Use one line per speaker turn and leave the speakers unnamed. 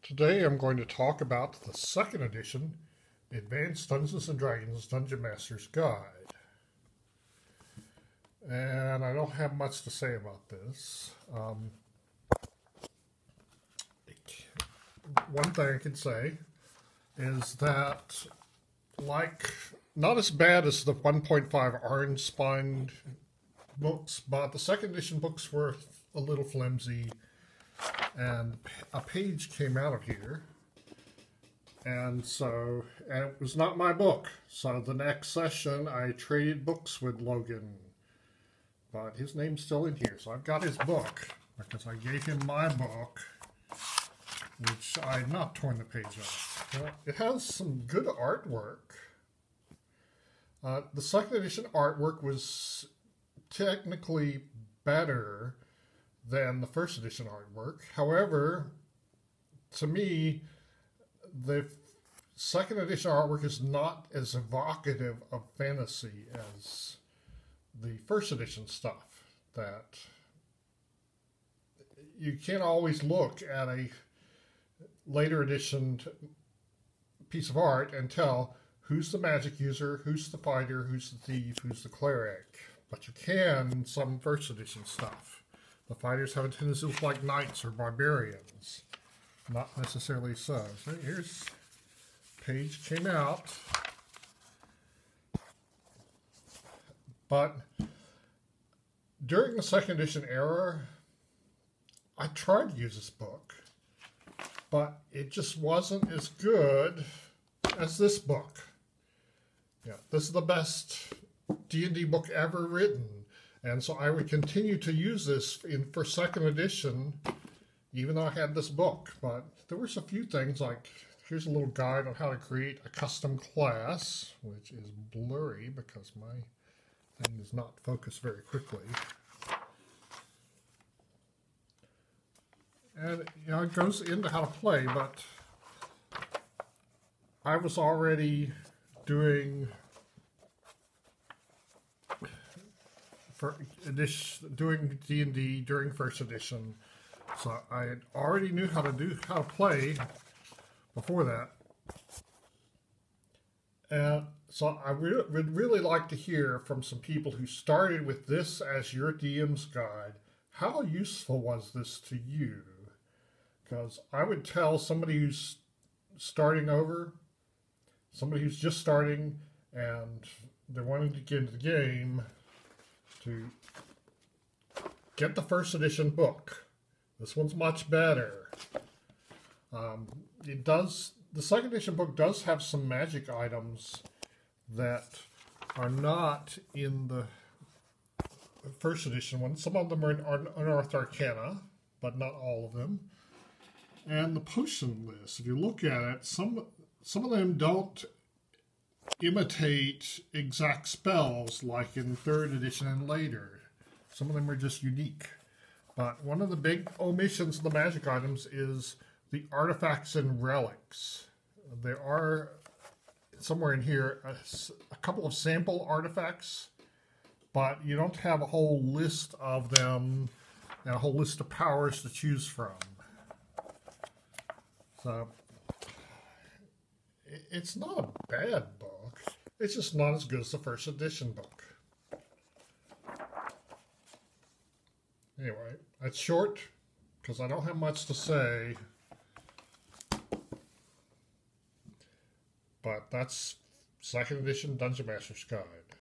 Today I'm going to talk about the second edition, Advanced Dungeons & Dragons Dungeon Master's Guide. And I don't have much to say about this. One thing I can say is that, not as bad as the 1.5 orange-spined books, but the second edition books were a little flimsy. And a page came out of here, and it was not my book. So the next session I traded books with Logan, but his name's still in here. So I've got his book because I gave him my book, which I had not torn the page off. It has some good artwork. The second edition artwork was technically better than the first edition artwork. However, to me, the second edition artwork is not as evocative of fantasy as the first edition stuff. That you can't always look at a later edition piece of art and tell who's the magic user, who's the fighter, who's the thief, who's the cleric. But you can in some first edition stuff. The fighters have a tendency to look like knights or barbarians. Not necessarily so. So here's page came out. But during the second edition era, I tried to use this book, but it just wasn't as good as this book. Yeah, this is the best D&D book ever written. And so I would continue to use this for second edition, even though I had this book. But there was a few things like, here's a little guide on how to create a custom class, which is blurry because my thing does not focus very quickly. And, it goes into how to play, but I was already doing D&D during first edition, so I already knew how to play before that. And so I would really like to hear from some people who started with this as your DM's guide. How useful was this to you? Because I would tell somebody who's starting over, somebody who's just starting and they're wanting to get into the game, to get the first edition book. This one's much better. The second edition book does have some magic items that are not in the first edition one. Some of them are in Unearthed Arcana, but not all of them. And the potion list, if you look at it, some of them don't imitate exact spells like in third edition and later. Some of them are just unique. But one of the big omissions of the magic items is the artifacts and relics. There are, somewhere in here, a couple of sample artifacts, but you don't have a whole list of them and a whole list of powers to choose from. So it's not a bad book. It's just not as good as the first edition book. Anyway, it's short because I don't have much to say. But that's second edition Dungeon Master's Guide.